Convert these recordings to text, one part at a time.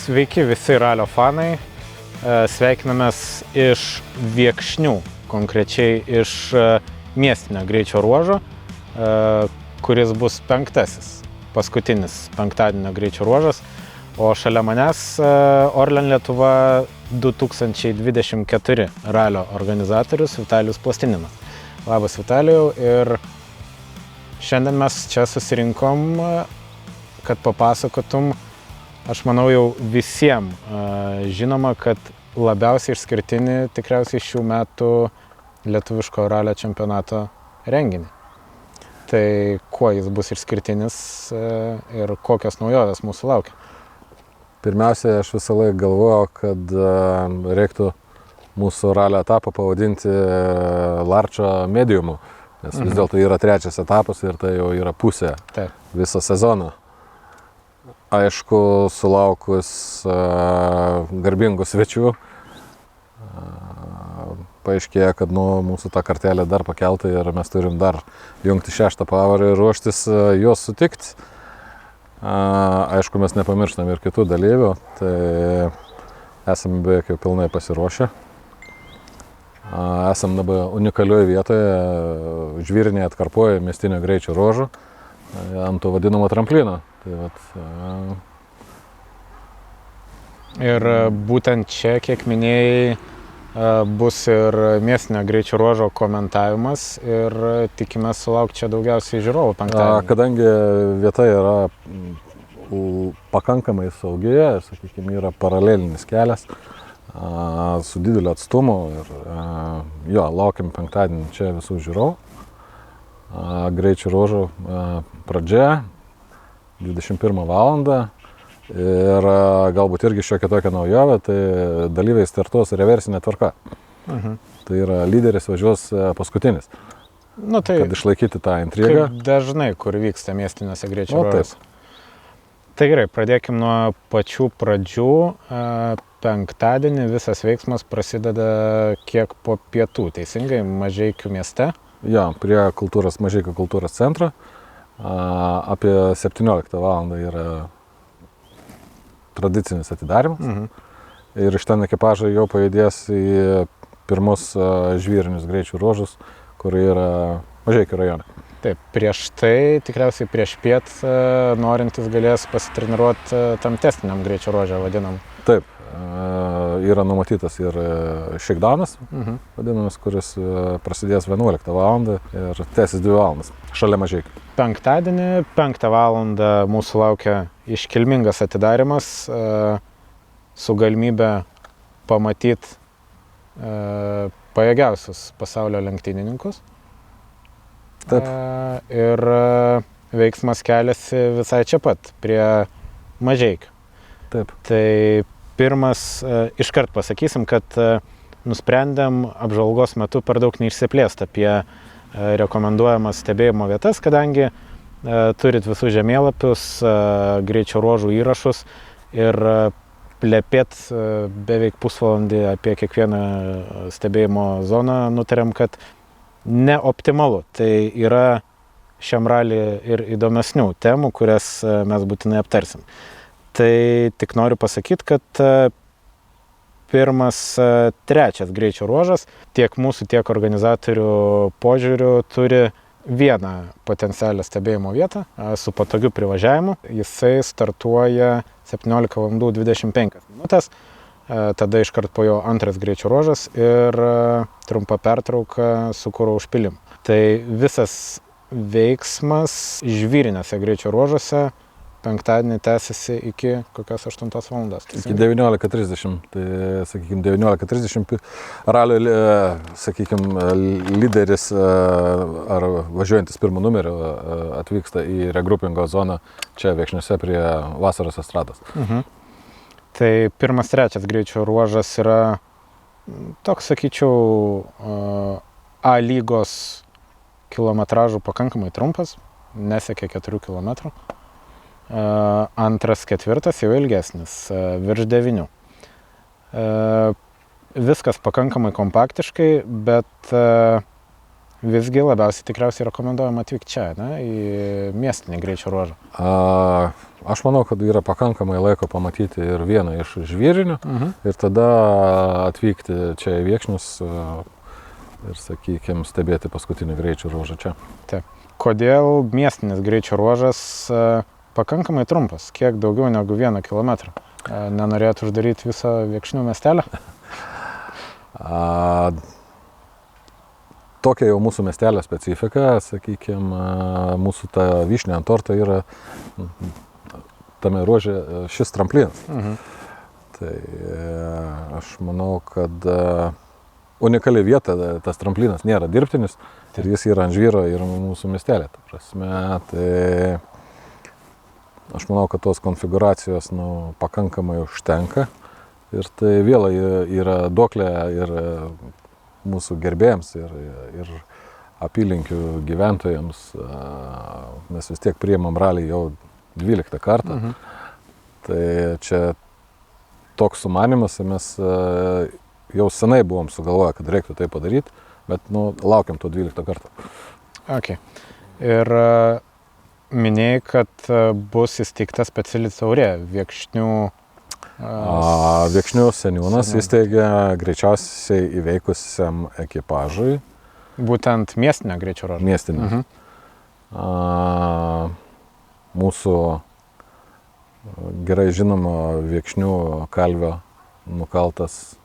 Sveiki visi ralio fanai, sveikinamės iš Viekšnių, konkrečiai iš miestinio greičio ruožo, kuris bus paskutinis penktadienio greičio ruožas, o šalia manęs Orlen Lietuva 2024 ralio organizatorius Vitalijus Plastininas. Labas Vitalijau, ir šiandien mes čia susirinkom, kad papasakotum. Aš manau, jau visiems žinoma, kad labiausiai išskirtinį tikriausiai šių metų lietuviško ralio čempionato renginį. Tai kuo jis bus išskirtinis ir kokios naujovės mūsų laukia? Pirmiausia, aš visą laiką galvojau, kad reiktų mūsų ralio etapą pavadinti Larčio mediumu, nes vis dėlto yra trečias etapas ir tai jau yra pusė viso sezono. Aišku, sulaukus garbingų svečių, paaiškėjo, kad mūsų ta kartelė dar pakelta ir mes turim dar jungti šeštą pavarą ir ruoštis juos sutikti. Aišku, mes nepamirštam ir kitų dalyvių, tai esame beveik jau pilnai pasiruošę. Esam dabar unikalioje vietoje, žvyrinėje atkarpoje miestinio greičio ruožo, ant to vadinamo tramplino. Tai Ir būtent čia, kiek minėjai, bus ir miestinio greičio ruožo komentavimas ir tikimės sulaukti čia daugiausiai žiūrovų penktadienį. Kadangi vieta yra pakankamai saugi, sakykime, yra paralelinis kelias su dideliu atstumu ir laukiam penktadienį čia visų žiūrovų. Greičio ruožo pradžia 21 valandą ir galbūt irgi šiokia tokia naujovė, tai dalyviai startuos reversinė tvarka. Tai yra lyderis važiuos paskutinis, kad išlaikyti tą intrigą. Kaip dažnai, kur vyksta miestiniuose greičio ruožuose. Tai gerai, pradėkim nuo pačių pradžių. Penktadienį visas veiksmas prasideda kiek po pietų, teisingai, Mažeikių mieste? Jo, prie Mažeikių kultūros centro. Apie 17 valandą yra tradicinis atidarymas. Ir iš ten ekipažai jau pajudės į pirmus žvyrinius greičių ruožus, kur yra Mažeikių rajone. Taip, prieš tai, tikriausiai prieš piet, norintis galės pasitreniruoti tam testiniam greičio ruožę vadinam. Taip, yra numatytas ir shakedownas, vadinamas, kuris prasidės 11 valandą ir tęsis 2 valandas šalia Mažeikių. Penktadienį, 5 valandą mūsų laukia iškilmingas atidarymas su galimybė pamatyti pajėgiausius pasaulio lenktynininkus. Taip. Ir veiksmas keliasi visai čia pat, prie Mažeikių. Taip. Tai pirmas, iškart pasakysim, kad nusprendėm apžvalgos metu per daug neišsiplėsti apie rekomenduojamas stebėjimo vietas, kadangi turit visus žemėlapius, greičio ruožų įrašus ir plepėt beveik pusvalandį apie kiekvieną stebėjimo zoną nutarėm, kad neoptimalu. Tai yra šiam rally ir įdomesnių temų, kurias mes būtinai aptarsim. Tai tik noriu pasakyti, kad pirmas, trečias greičio ruožas tiek mūsų, tiek organizatorių požiūrių turi vieną potencialią stebėjimo vietą su patogiu privažiavimu. Jisai startuoja 17:25 minutės, tada iškart po jo antras greičio ruožas ir trumpa pertrauka su kuro užpylimu. Tai visas veiksmas žvyrinėse greičio ruožuose penktadienį tęsiasi iki kokios 8 valandos. Iki 19:30. Tai, sakykime, 19:30 ralio, sakykime, lyderis ar važiuojantis pirmų numerių atvyksta į regrupingo zoną čia Viekšniuose prie vasaros estrados. Tai pirmas, trečias greičio ruožas yra toks, sakyčiau, A lygos kilometražų pakankamai trumpas, nesiekia 4 kilometrų. Antras, ketvirtas jau ilgesnis, virš 9. Viskas pakankamai kompaktiškai, bet visgi labiausiai tikriausiai rekomenduojama atvykti čia, ne, į miestinį greičio ruožą. Aš manau, kad yra pakankamai laiko pamatyti ir vieną iš žvėrinių ir tada atvykti čia į Viekšnius ir, sakykime, stebėti paskutinį greičio ruožą čia. Taip. Kodėl miestinis greičio ruožas pakankamai trumpas, kiek daugiau negu 1 kilometrą? Nenorėtų uždaryti visą Viekšnių miestelę? Tokia jau mūsų miestelio specifika, sakykime, mūsų ta vyšnė ant torto yra tame ruože šis tramplinas. Tai aš manau, kad unikali vieta, tas tramplinas nėra dirbtinis ir jis yra ant žvyro ir mūsų miestelė. Ta prasme, tai aš manau, kad tos konfiguracijos pakankamai užtenka ir tai vėl yra duoklė ir mūsų gerbėjams ir apylinkių gyventojams. Mes vis tiek priimam ralį jau 12 kartą. Tai čia toks sumanymas, mes jau senai buvom sugalvoję, kad reiktų tai padaryti, bet laukiam to 12 kartą. Okay. Ir minėjai, kad bus įsteigta speciali taurė Viekšnių. Viekšnių seniūnas įsteigė greičiausiai įveikusiam ekipažui. Būtent miestinio greičio ruožo. Miestinio. Mūsų gerai žinoma Viekšnių kalvio nukaltas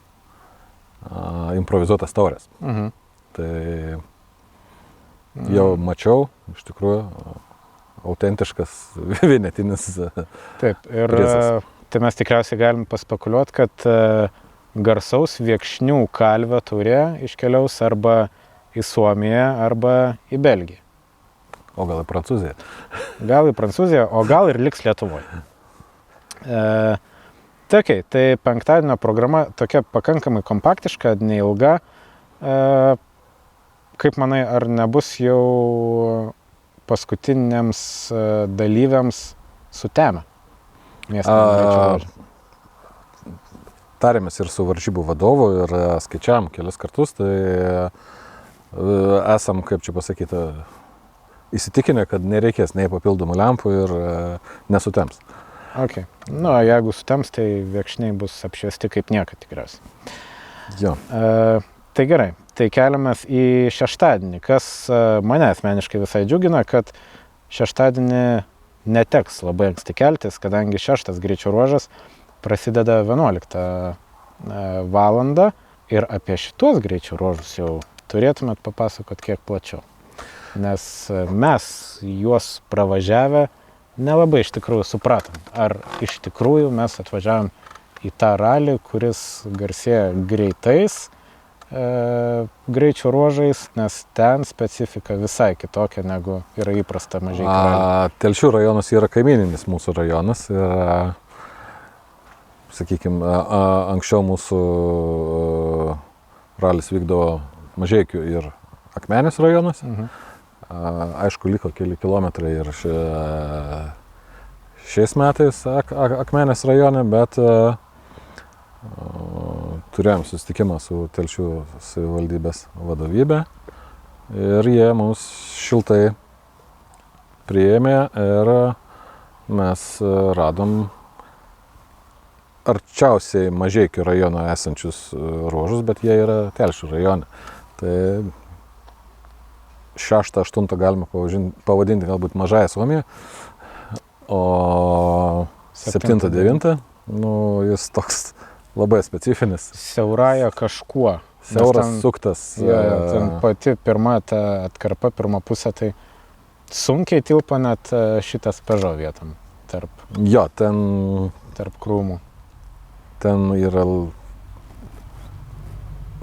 improvizuotas taurės. Tai jau mačiau, iš tikrųjų, autentiškas vienetinis Taip, ir prizas. Tai mes tikriausiai galim paspekuliuoti, kad garsaus Viekšnių kalvio taurė iškeliaus arba į Suomiją, arba į Belgiją. O gal į Prancūziją? Gal į Prancūziją, o gal ir liks Lietuvoje. Tai penktadienio programa tokia pakankamai kompaktiška, neilga. Kaip manai, ar nebus jau paskutiniams dalyviams sutemę? Tarėmės ir su varžybų vadovu ir skaičiavom kelis kartus, tai esam, kaip čia pasakyti, įsitikinę, kad nereikės nei papildomų lempų ir nesutems. Okay. Jeigu sutems, tai Viekšniai bus apšviesti kaip niekad tikriausiai. Jo. Tai gerai, tai keliamės į šeštadienį, kas mane asmeniškai visai džiugina, kad šeštadienį neteks labai anksti keltis, kadangi 6 greičio ruožas prasideda 11 valandą ir apie šitos greičio ruožus jau turėtumėt papasakot kiek plačiau. Nes mes juos pravažiavę nelabai iš tikrųjų supratom, ar iš tikrųjų mes atvažiavom į tą ralį, kuris garsėja greitais greičio ruožais, nes ten specifika visai kitokia negu yra įprasta Mažeikių ralį. Telšių rajonas yra kaimyninis mūsų rajonas ir, sakykime, anksčiau mūsų ralis vykdavo Mažeikių ir Akmenės rajonas. Aišku, liko keli kilometrai ir šiais metais Akmenės rajone, bet turėjom susitikimą su Telšių savivaldybės vadovybė ir jie mus šiltai priėmė ir mes radom arčiausiai Mažeikių rajono esančius ruožus, bet jie yra Telšių rajone. Tai 6-8 galima pavadinti galbūt Mažąją Suomiją, o 7-9, jis toks labai specifinis. Siaurąja kažkuo. Siauras suktas. Ten pati pirma ta atkarpa, pirma pusė, tai sunkiai tilpa net šitas Peugeot vietam tarp krūmų. Ten yra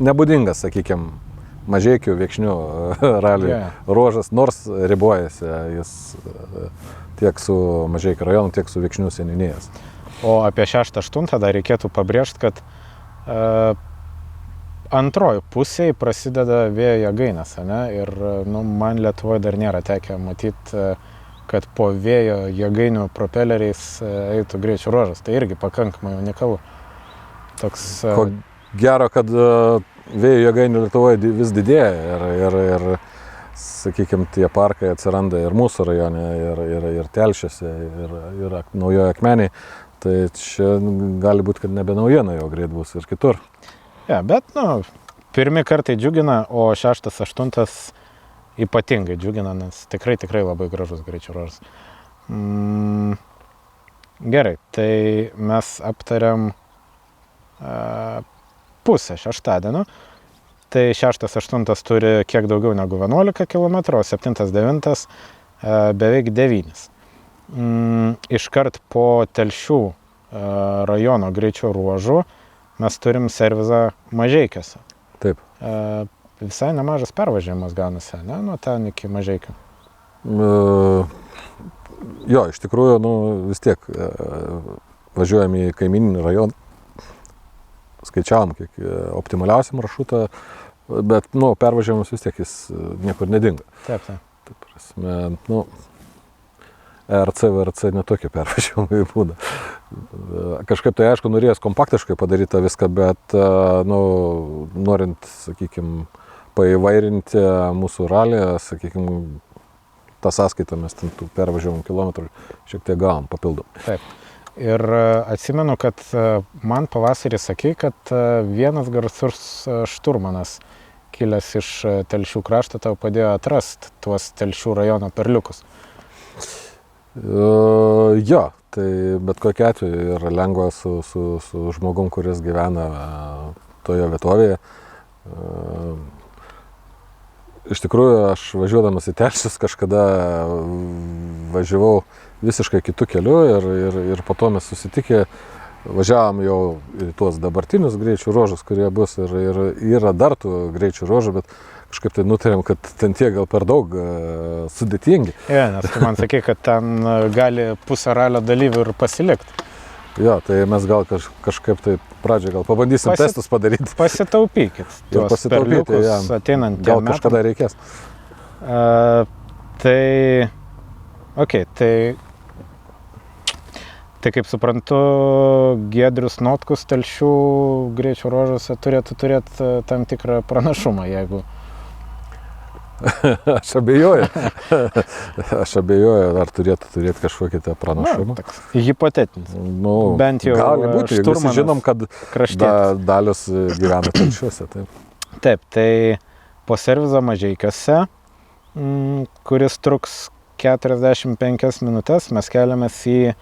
nebūdingas, sakykime, Mažeikių Viekšnių ralių ruožas, nors ribojasi jis tiek su Mažeikių rajonu, tiek su Viekšnių seniūnijos. O apie 6-8 dar reikėtų pabrėžti, kad antroji pusėje prasideda vėjo jėgainės, ir man Lietuvoje dar nėra tekę matyti, kad po vėjo jėgainių propeleriais eitų greičio ruožas. Tai irgi pakankamai unikalu. Ko gero, kad vėjo jėgainių Lietuvoje vis didėja ir sakykime, tie parkai atsiranda ir mūsų rajone, ir Telšiuose, ir Naujoje Akmenėje. Tai čia gali būti, kad nebe naujiena jau greit bus ir kitur. Ja, bet, pirmi kartai džiugina, o 6, 8 ypatingai džiugina, nes tikrai labai gražus greičio ruožas. Gerai, tai mes aptariam pusę šeštadienio. Tai 6, 8 turi kiek daugiau negu 11 km, o 7, 9 beveik 9. Iškart po Telšių rajono greičio ruožų mes turim servizą Mažeikiuose. Taip. Visai nemažas pervažiavimas gaunasi, ne? Nuo ten iki Mažeikių. Jo, iš tikrųjų, vis tiek važiuojam į kaimyninį rajoną. Skaičiavom kiek optimaliausią maršrutą, bet, pervažiavimas vis tiek jis niekur nedinga. Taip. Taip prasme, ERC, VRC netokie pervažiavimai būna. Kažkaip tai, aišku, norėjęs kompaktiškai padaryti viską, bet, norint, sakykime, paįvairinti mūsų ralį, sakykime, tą sąskaitą mes tų pervažiavimų kilometrų šiek tiek gavom papildom. Taip. Ir atsimenu, kad man pavasarį sakė, kad vienas garsus šturmanas, kilęs iš Telšių krašto, tau padėjo atrasti tuos Telšių rajono perliukus. Jo, tai bet kokiu atveju yra lengva su žmogum, kuris gyvena toje vietovėje. Iš tikrųjų, aš važiuodamas į Telšius kažkada važiavau visiškai kitų kelių ir po to mes susitikę važiavom jau į tuos dabartinius greičių ruožus, kurie bus ir yra dar tų greičių ruožų, bet kažkaip tai nutarėm, kad ten tie gal per daug sudėtingi. Ja, nes tu man sakė, kad ten gali pusę ralio dalyvių ir pasilikti. Jo, tai mes gal kažkaip tai pradžioje gal pabandysim testus padaryti. Pasitaupykit tuos perliukus ateinantiem metam. Gal kažkada reikės. Tai kaip suprantu, Giedrius Notkus Telšių greičio ruožuose turėtų turėti tam tikrą pranašumą, jeigu... Aš abejoju. Ar turėtų turėti kažkokį tą pranašumą. Hipotetinis. Bent jau gali būti, jeigu visi žinom, kad Dalius gyvena Telšiuose. Taip, tai po servizo Mažeikiuose, kuris truks 45 minutės, mes keliamės į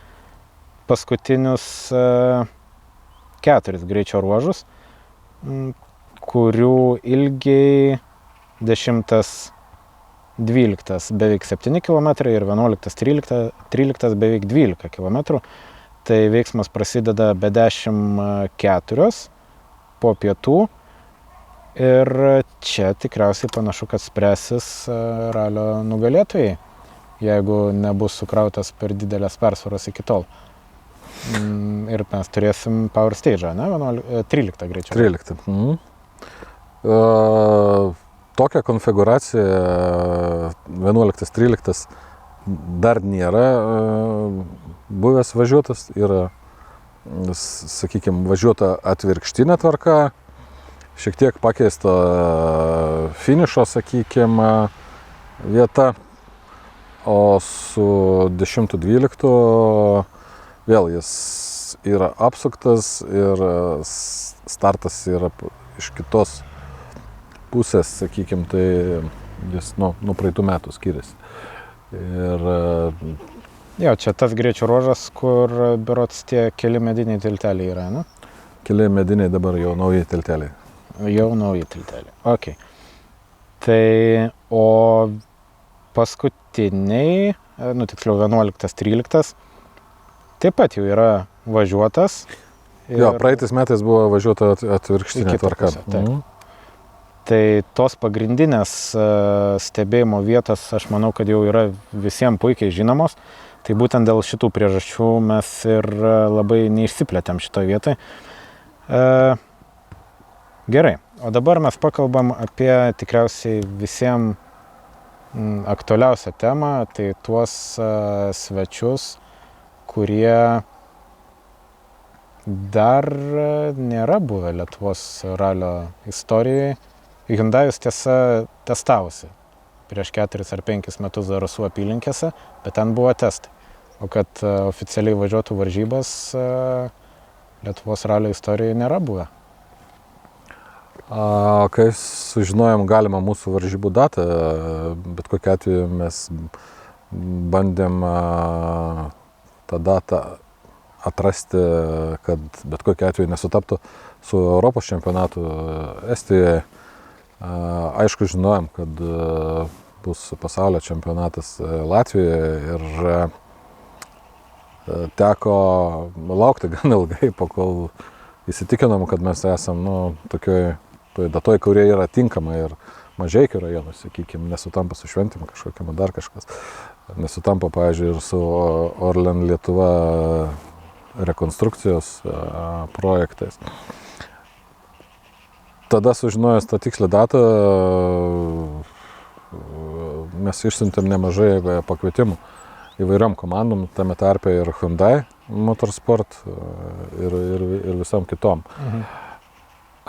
paskutinius 4 greičio ruožus, kurių ilgiai 10, 12 beveik 7 km ir 11, 13 beveik 12 km. Tai veiksmas prasideda be 10:04 po pietų ir čia tikriausiai panašu, kad spręsis ralio nugalėtojai, jeigu nebus sukrautas per didelės persvaros iki tol. Ir mes turėsim Power Stage, ne? 13 greičio. 13. Tokia konfiguracija 11-13 dar nėra buvęs važiuotas. Yra, sakykime, važiuota atvirkštinė tvarka, šiek tiek pakeista finišo, sakykime, vieta, o su 10-12 vėl jis yra apsuktas ir startas yra iš kitos pusės, sakykime, tai jis nuo praeitų metų skiriasi. Ir... Jo, čia tas greičio ruožas, kur berods tie keli mediniai tilteliai yra, ne? Keli mediniai dabar jau nauji tilteliai. Jau nauji tilteliai, ok. Tai, o paskutiniai, tiksliau 11-13, taip pat jau yra važiuotas. Jo, praeitais metais buvo važiuota atvirkštinė tvarka. Tai tos pagrindinės stebėjimo vietos, aš manau, kad jau yra visiems puikiai žinomos. Tai būtent dėl šitų priežasčių mes ir labai neišsiplėtėm šitoje vietoje. Gerai, o dabar mes pakalbam apie tikriausiai visiems aktualiausią temą, tai tuos svečius, kurie dar nėra buvę Lietuvos ralio istorijoje. Hyundai'us tiesa testavosi prieš 4 ar 5 metus Zarasų apylinkėse, bet ten buvo testai. O kad oficialiai važiuotų varžybas Lietuvos ralio istorijoje nėra buvę. Kai sužinojom galimą mūsų varžybų datą, bet kokiu atveju mes bandėm tą datą atrasti, kad bet kokiu atveju nesutaptų su Europos čempionatu Estijoje. Aišku, žinojom, kad bus pasaulio čempionatas Latvijoje ir teko laukti gan ilgai, kol įsitikinom, kad mes esam tokioj datoj, kurie yra tinkama ir Mažeikių rajonas, sakykime, nesutampa su šventėm kažkokiam, dar kažkas. Nesutampa, pavyzdžiui, ir su Orlen Lietuva rekonstrukcijos projektais. Tada sužinojęs tą tikslę datą, mes išsiuntėm nemažai pakvietimų įvairiom komandom, tame tarpe ir Hyundai Motorsport ir visom kitom.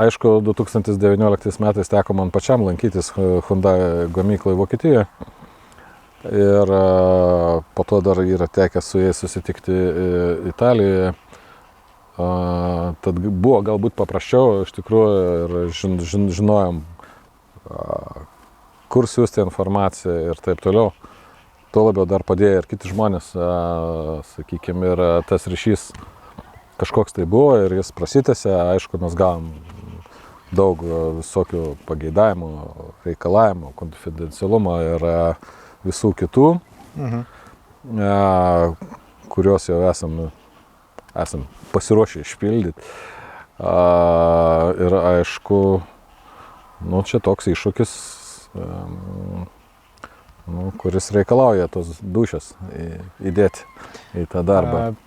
Aišku, 2019 metais teko man pačiam lankytis Hyundai gamyklai Vokietijoje ir po to dar yra tekę su jais susitikti Italijoje. Tad buvo galbūt paprasčiau iš tikrųjų ir žinojom, kur siųsti informaciją ir taip toliau. Tuo labiau dar padėjo ir kiti žmonės, sakykime, ir tas ryšys kažkoks tai buvo ir jis prasitęsė. Aišku, mes gavom daug visokių pageidavimų, reikalavimų, konfidencialumo ir visų kitų, kuriuos jau esam pasiruošę išpildyti. Ir aišku, čia toks iššūkis, kuris reikalauja tos dūšios įdėti į tą darbą.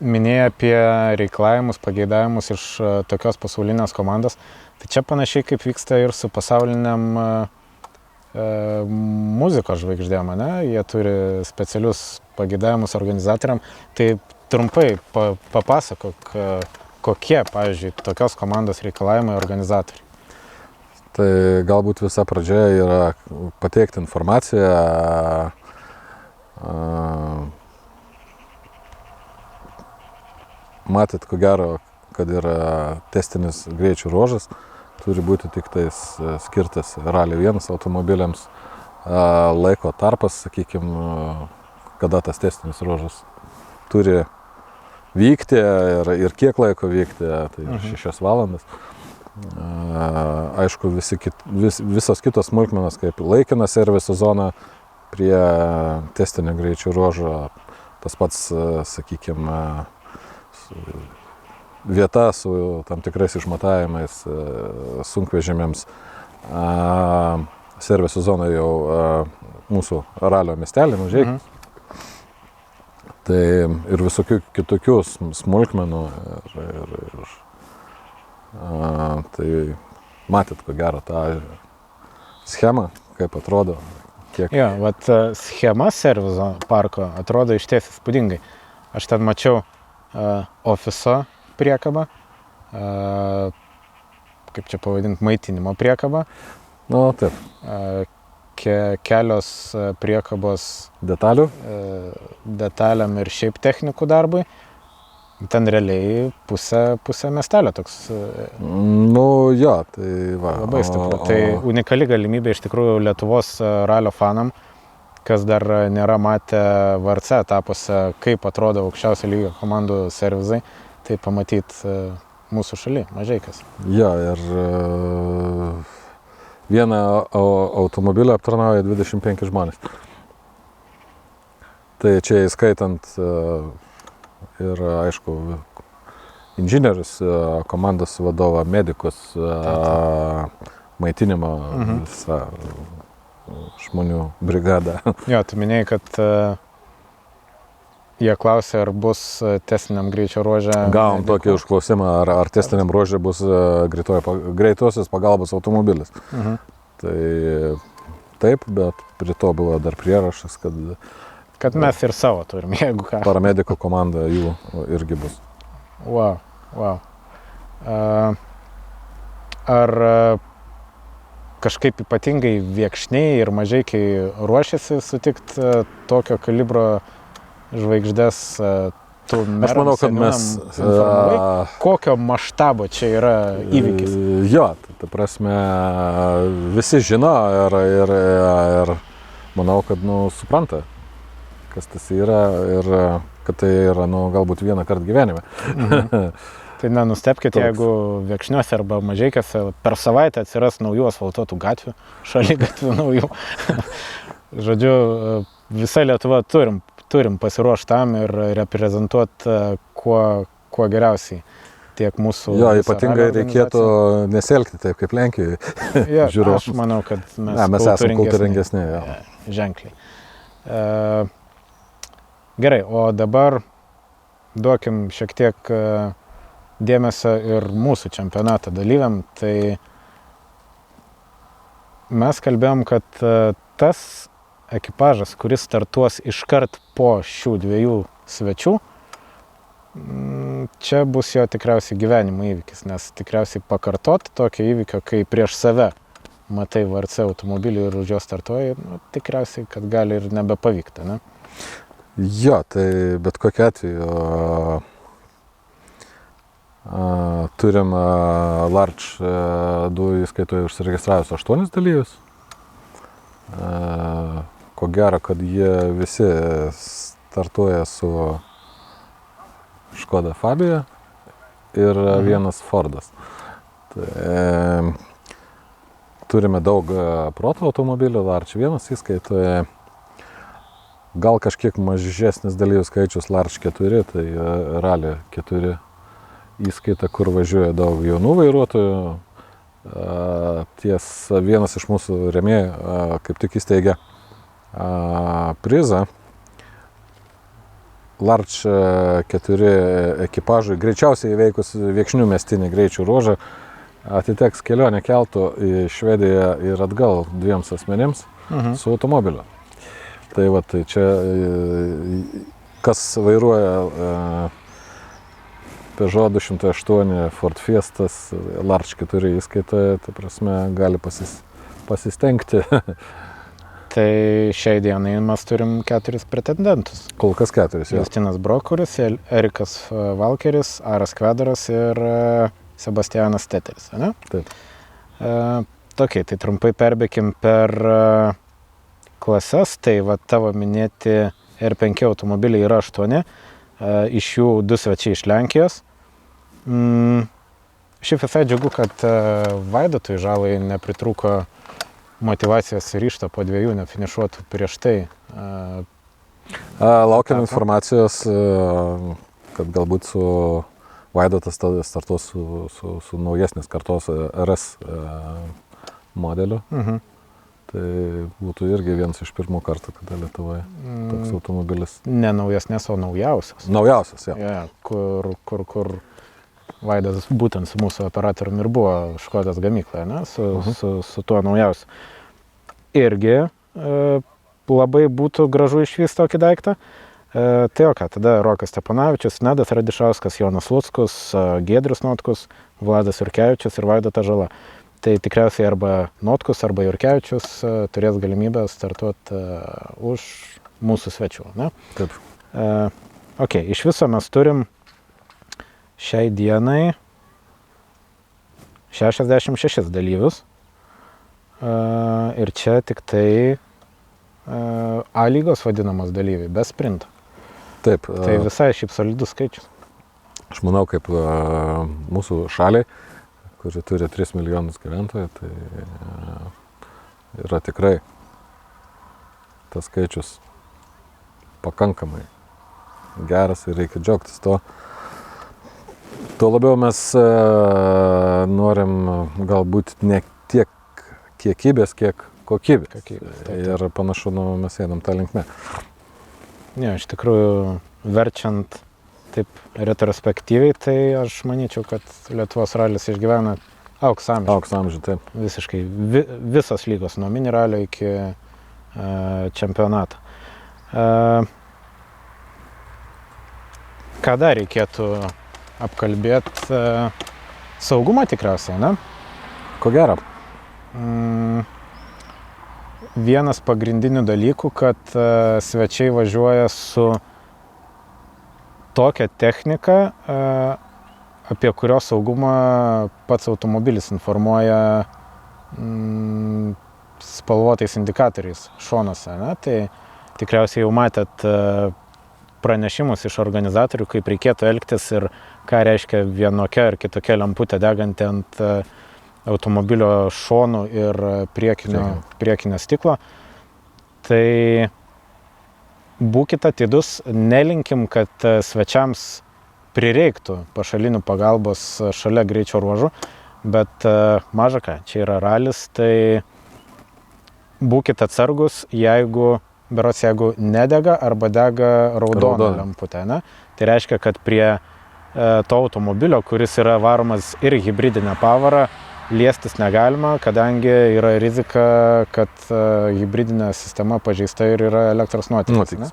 Minėjai apie reikalavimus, pageidavimus iš tokios pasaulinės komandos. Tai čia panašiai kaip vyksta ir su pasauliniam muzikos žvaigždėm, ne? Jie turi specialius pageidavimus organizatoriam. Tai trumpai papasakok, kokie, pavyzdžiui, tokios komandos reikalavimai organizatoriai. Tai galbūt visa pradžia yra pateikti informaciją, matėt, ko gero, kad yra testinis greičių ruožas, turi būti tik tais skirtas Rally 1 automobiliams, laiko tarpas, sakykime, kada tas testinis ruožas turi vykti ir kiek laiko vykti, tai 6 valandas. Aišku, visos kitos smulkmenos, kaip laikina serviso zona prie testinio greičių ruožo, tas pats, sakykime, vieta su tam tikrais išmatavimais sunkvežimiams. Serviso zona jau mūsų ralio miestelį Mažeikiai. Tai ir visokių kitokių smulkmenų tai matėt, ko gero, tą schemą, kaip atrodo. Jo, vat schema serviso parko atrodo išties įspūdingai. Aš ten mačiau ofiso priekabą, kaip čia pavadinti, maitinimo priekabą. Taip. Kelios priekabos detaliam ir šiaip technikų darbui. Ten realiai pusė miestelio toks. Jo, tai va. Labai stipru. Tai unikali galimybė iš tikrųjų Lietuvos ralio fanam, kas dar nėra matę VRC etapuose, kaip atrodo aukščiausio lygio komandų servizai, tai pamatyti mūsų šaly, Mažeikas. Jo, ir vieną automobilį aptarnauja 25 žmonės. Tai čia įskaitant ir, aišku, inžinierius, komandos vadovą, medikus, maitinimo visą žmonių brigadą. Jo, tu minėjai, kad jie klausė, ar bus testiniam greičio ruože. Gavom tokį užklausimą, ar testiniam ruože bus greitosios pagalbos automobilis. Tai taip, bet prie to buvo dar prierašas, kad mes ir savo turim, jeigu ką. Paramedikų komanda jų irgi bus. Wow. Ar kažkaip ypatingai Viekšniai ir Mažeikiai ruošiasi sutikti tokio kalibro žvaigždės. Aš manau, kad mes... Kokio maštabo čia yra įvykis? Jo, ta prasme, visi žino ir manau, kad supranta, kas tas yra ir kad tai yra galbūt vieną kartą gyvenime. Tai nenustepkite, jeigu Viekšniuose arba Mažeikiuose per savaitę atsiras naujų asfaltuotų gatvių, šaligatvių naujų. Žodžiu, visa Lietuva turim pasiruošti tam ir reprezentuoti kuo geriausiai tiek mūsų... Jo, ypatingai reikėtų nesielgti taip kaip Lenkijoje. Ja, aš manau, kad mes esame kultūringesni. Ženkliai. Gerai, o dabar duokim šiek tiek dėmesio ir mūsų čempionato dalyviam. Tai mes kalbėjom, kad tas ekipažas, kuris startuos iškart po šių dviejų svečių, čia bus jo tikriausiai gyvenimo įvykis, nes tikriausiai pakartoti tokio įvykio, kai prieš save matai VRC automobilį ir už jo startuoji, tikriausiai, kad gali ir nebepavykti, ne? Jo, tai bet kokiu atveju turim Larch 2 įskaitoje užsiregistravus 8 dalyvius. Ko gero, kad jie visi startuoja su Škoda Fabia ir vienas Fordas. Tai, turime daug proto automobilių, Larch 1 įskaitoje. Gal kažkiek mažesnis dalyvių skaičius Larch 4, tai Rally 4 įskaita, kur važiuoja daug jaunų vairuotojų. Vienas iš mūsų rėmėjų kaip tik įsteigė prizą Larch 4 ekipažui, greičiausiai įveikus Viekšnių miestinį greičių ruožą, atiteks kelionė keltu į Švediją ir atgal 2 asmenims su automobiliu. Tai va, tai čia kas vairuoja Peugeot 208, Ford Fiestas, Larch 4 įskaitoje, tai prasme, gali pasistengti. Tai šiai dienai mes turim 4 pretendentus. Kol kas 4, jau. Justinas Brokuris, Erikas Valkeris, Aras Kvedaras ir Sebastianas Teteris, ne? Taip. Tokiai, tai trumpai perbėkim per klases. Tai va, tavo minėti R5 automobiliai yra 8, iš jų 2 svečiai iš Lenkijos. Šiaip visai džiugu, kad Vaidotui Žalai nepritrūko motyvacijos ir ryžto po 2 nefinišuotų prieš tai. Laukiam informacijos, kad galbūt su Vaidotas startuos su naujesnės kartos RS modeliu. Tai būtų irgi vienas iš pirmų kartų, kada Lietuvoje toks automobilis. Ne naujesnės, o naujausias. Naujausias, jo. Ja, kur Vaidas būtent su mūsų operatoriumi ir buvo Škodos gamykloje, ne? Su tuo naujausiu. Irgi labai būtų gražu išvysti tokį daiktą. Tai o ką, tada Rokas Steponavičius, Nedas Radišauskas, Jonas Luckus, Giedrius Notkus, Vladas Jurkevičius ir Vaidotas Žala. Tai tikriausiai arba Notkus, arba Jurkevičius turės galimybę startuoti už mūsų svečių, ne? Taip. Ok, iš viso mes turim šiai dienai 66 dalyvius. Ir čia tik tai A lygos vadinamos dalyviai, be sprinto. Taip. Tai visai šiaip solidus skaičius. Aš manau, kaip mūsų šaliai, kuri turi 3 milijonus gyventojų, tai yra tikrai tas skaičius pakankamai geras ir reikia džiaugtis to. Tuo labiau mes norim galbūt ne tiek kiekybės, kiek kokybės. Ir panašu, mes einam tą linkmę. Ne, iš tikrųjų, verčiant taip retrospektyviai, tai aš manyčiau, kad Lietuvos ralis išgyvena auksamžį. Auksamžį, taip. Visiškai visos lygos, nuo mini ralio iki čempionato. Ką dar reikėtų apkalbėti? Saugumą tikriausiai, ne? Ko gero. vienas pagrindinių dalykų, kad svečiai važiuoja su tokia technika, apie kurios saugumą pats automobilis informuoja spalvotais indikatoriais šonuose. Ne? Tai tikriausiai jau matėt pranešimus iš organizatorių, kaip reikėtų elgtis ir ką reiškia vienokia ar kitokia lemputė deganti ant automobilio šonų ir priekinio stiklo. Tai būkite atidus, nelinkim, kad svečiams prireiktų pašalinių pagalbos šalia greičio ruožų, bet maža ką, čia yra ralis, tai būkite atsargus, jeigu nedega arba dega raudona lemputė. Ne? Tai reiškia, kad prie to automobilio, kuris yra varomas ir hibridinė pavara, liestis negalima, kadangi yra rizika, kad hibridinė sistema pažeista ir yra elektros nuotėkis.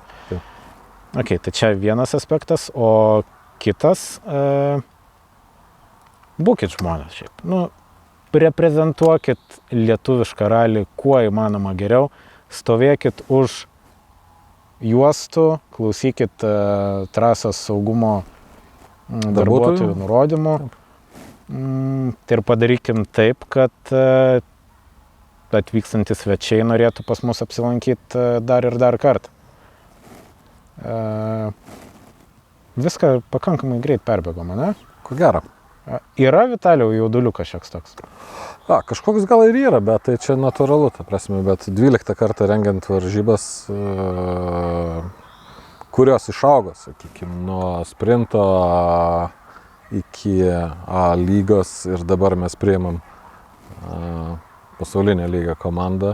Okay, tai čia vienas aspektas, o kitas, būkit žmonės šiaip. Reprezentuokit lietuvišką ralį kuo įmanoma geriau, stovėkit už juostų, klausykit trasos saugumo darbuotojų nurodymų. Tai ir padarykim taip, kad atvykstantys svečiai norėtų pas mus apsilankyti dar ir dar kartą. Viską pakankamai greit perbėgoma, ne? Ko gero. Yra, Vitalijau, jauduliukas šioks toks? Kažkoks gal ir yra, bet tai čia natūralu, ta prasme, bet 12 kartą rengiant varžybas, kurios išaugo, sakykime, nuo sprinto iki A lygos ir dabar mes priimam pasaulinę lygą komandą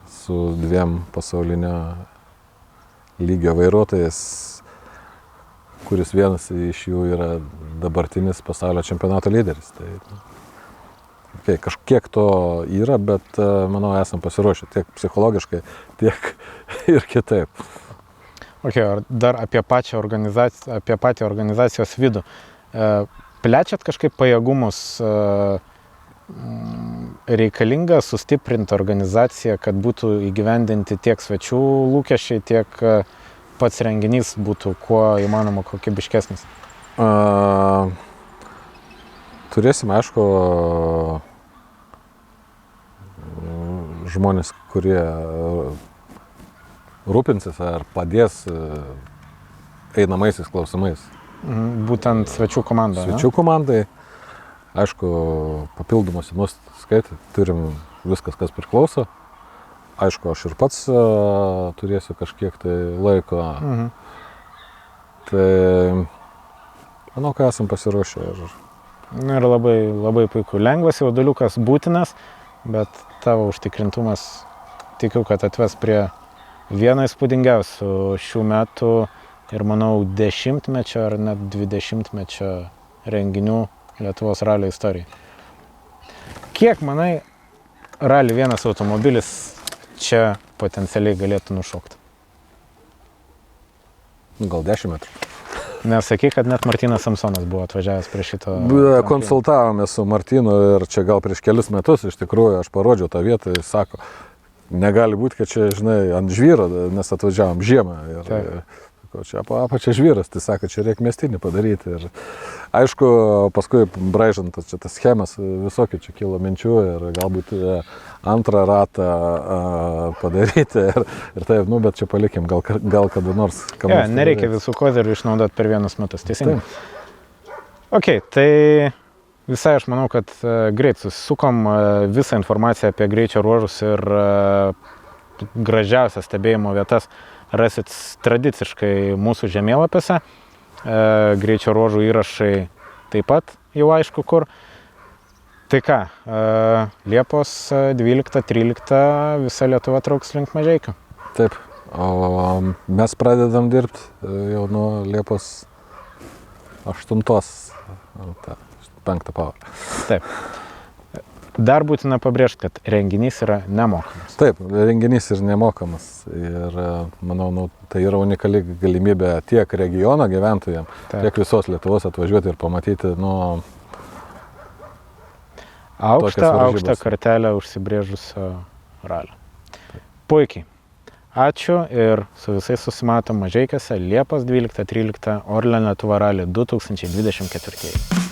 su 2 pasaulinio lygio vairuotojais, kuris vienas iš jų yra dabartinis pasaulio čempionato lyderis. Tai kažkiek to yra, bet manau esam pasiruošę tiek psichologiškai, tiek ir kitaip. Ar dar apie patį organizacijos vidų. Plečiat kažkaip pajėgumus, reikalinga sustiprinti organizaciją, kad būtų įgyvendinti tiek svečių lūkesčiai, tiek pats renginys būtų kuo įmanoma kokybiškesnis? Turėsim, aišku, žmonės, kurie rūpinsis ar padės einamaisiais klausimais. Būtent svečių komanda. Svečių komandai, aišku, papildomos skaitai, turim viskas, kas priklauso. Aišku, aš ir pats turėsiu kažkiek tai laiko. Tai manau, kad esam pasiruošę. Ir labai puiku. Lengvas jauduliukas būtinas, bet tavo užtikrintumas tikiu, kad atves prie vieno įspūdingiausių šių metų ir manau 10-mečio ar net 20-mečio renginių Lietuvos ralio istorijai. Kiek, manai, Rally 1 automobilis čia potencialiai galėtų nušokti? Gal 10 metrų. Nesakyk, kad net Martynas Samsonas buvo atvažiavęs prie šito. Konsultavomės su Martynu ir čia gal prieš kelius metus iš tikrųjų aš parodžiau tą vietą ir sako, negali būti, kad čia, žinai, ant žvyro, nes atvažiavom žiemą. Čia apačia žvyras, tai sako, čia reikia miestinį padaryti. Ir aišku, paskui braižant tas schemas, visokių čia kilo minčių ir galbūt antrą ratą padaryti ir taip, bet čia palikim, gal kada nors. Nereikia visų kozerių išnaudoti per vienus metus, teisingai. Tai visai aš manau, kad greit susisukom visą informaciją apie greičio ruožus ir gražiausias stebėjimo vietas rasit tradiciškai mūsų žemėlapiuose. Greičio ruožų įrašai taip pat jau aišku kur. Tai ką, Liepos 12-13 visa Lietuva trauks link Mažeikių. Taip, o mes pradedam dirbti jau nuo Liepos 8, 5 pavarą. Taip. Dar būtina pabrėžti, kad renginys yra nemokamas. Taip, renginys yra nemokamas ir manau, tai yra unikali galimybė tiek regiono gyventojams, tiek visos Lietuvos atvažiuoti ir pamatyti. varžybas. kartelę užsibrėžusio ralio. Puikiai. Ačiū ir su visais susimatom Mažeikiuose Liepos 12-13 Orlen Lietuva rally 2024.